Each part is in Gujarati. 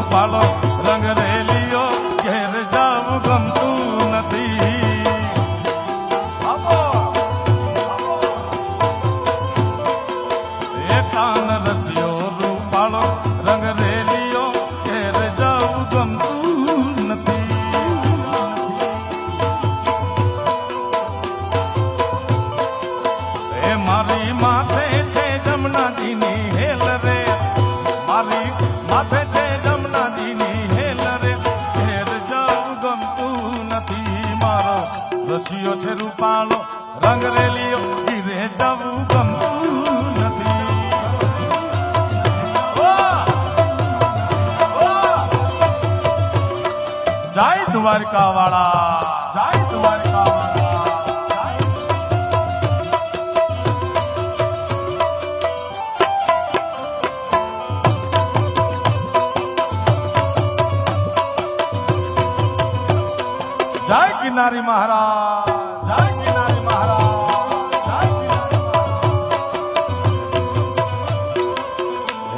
રૂપાળો રંગ રેલીઓ ઘેર જાવું ગમતું નથી. એ કાન રસિયો રૂપાળો રંગ રેલીઓ ઘેર જાવું ગમતું નથી. એ મારી માથે છે જમનાજીની હેલ રે, મારી માથે છે જમનાજીની હેલ રે, ઘેર જાવું ગમતું નથી. મારો રસિયો છે રૂપાળો રંગ રેલીઓ ઘેરે જાવું ગમતું નથી. જય દ્વારકા વાળા, જય દ્વારકા વાળા. જય કિનારી મહારાજ, જય કિનારી મહારાજ, જય કિનારી મહારાજ.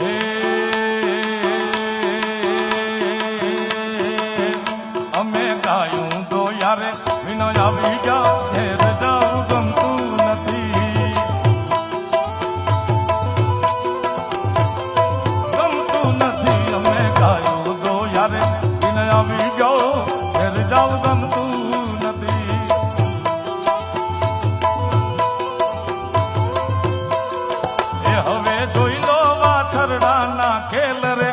હે અમે ગાયું તો યારે વિનો આવી ગયા ઘેર જાવું ગમતું નથી. ગમતું નથી. અમે ગાયું તો યારે વિનો આવી ગયો ઘેર જાવું ગમતું નથી. એ હવે જોઈ લો વાછરડાના ખેલ રે,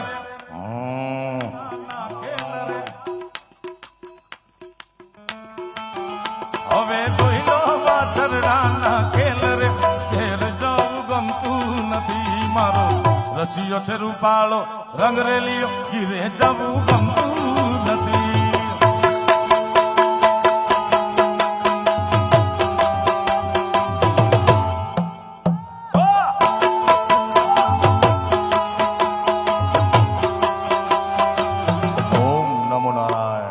હવે જોઈ લો વાછરડાના ખેલ રે, ઘેર જાવું ગમતું નથી. મારો રસિયો છે રૂપાળો રંગ રેલીઓ ઘેરે જાવું ગમતું નથી. ઓમ નમો નારાયણ.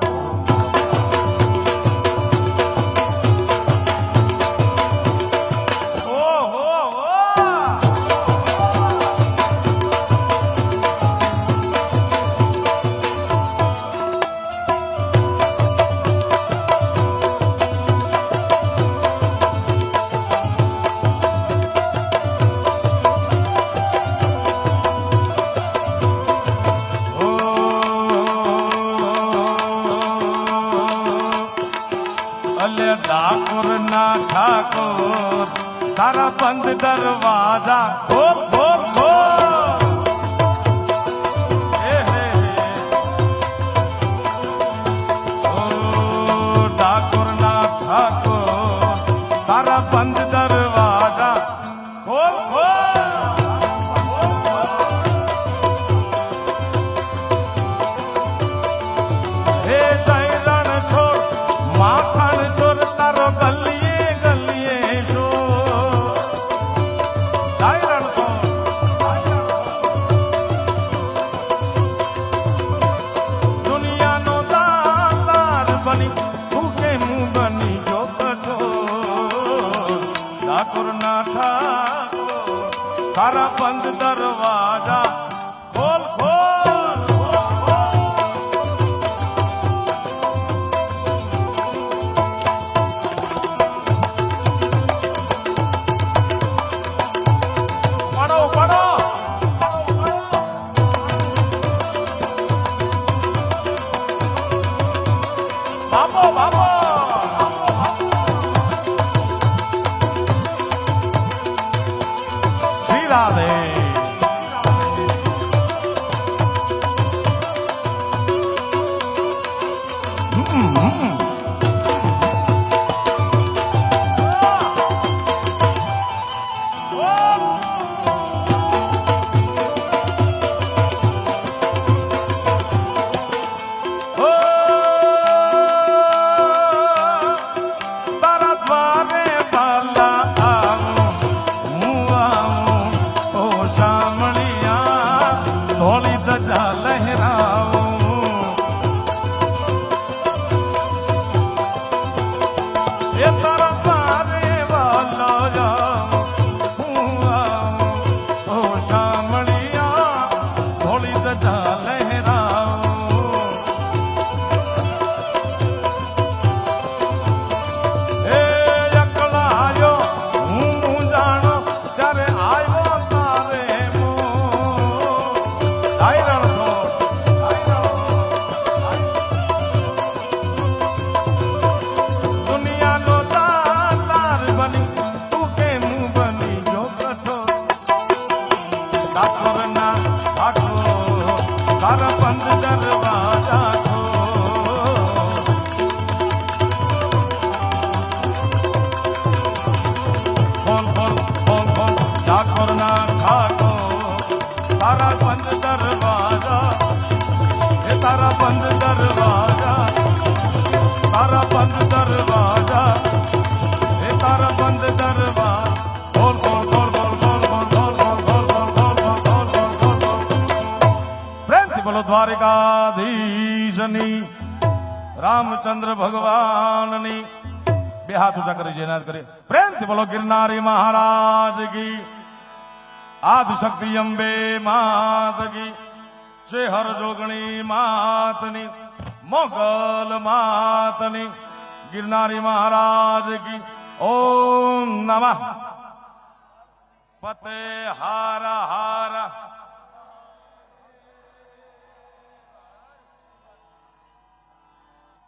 અલે ઠાકોર ના ઠાકોર તારા બંધ દરવાજા ખોલ ખોલ ખોલ. ઓ ઠાકોર ના ઠાકોર તારા બંધ દરવાજા ખોલ ખોલ. હે જય રણ છોડ માખણ ચોર તારો ગલીએ ગલીએ શો. જય રણ છોડ દુનિયાનો દાતાર બની તું કેમ બની ગયો કઠોર. ઠાકોર ના ઠાકોર તારા બંધ દરવાજા ખોલ ખોલ. પડો પડો બાપો બાપો. શ્રી રાધે. બંધ દરવાજા ખોલ ખોલ ખોલ ખોલ ઠાકોરના ઠાકોર તારા બંધ દરવાજા એ તારા બંધ દરવાજા તારા બંધ દરવાજા એ તારા બંધ દરવાજા ખોલ ખોલ ખોલ ખોલ ખોલ ખોલ ખોલ ખોલ ખોલ ખોલ ખોલ ખોલ ખોલ ખોલ પ્રેમથી બોલો દ્વારિકાધીશની રામચંદ્ર ભગવાનની બે હાથ ઊંચા કરી જયનાથ કરી પ્રેમથી બોલો ગિરનારી મહારાજ કી આદિશક્તિ અંબે માત કી જય હર જોગણી માતની મોગલ માતની ગિરનારી મહારાજ કી ઓમ નમઃ પતે હારા હારા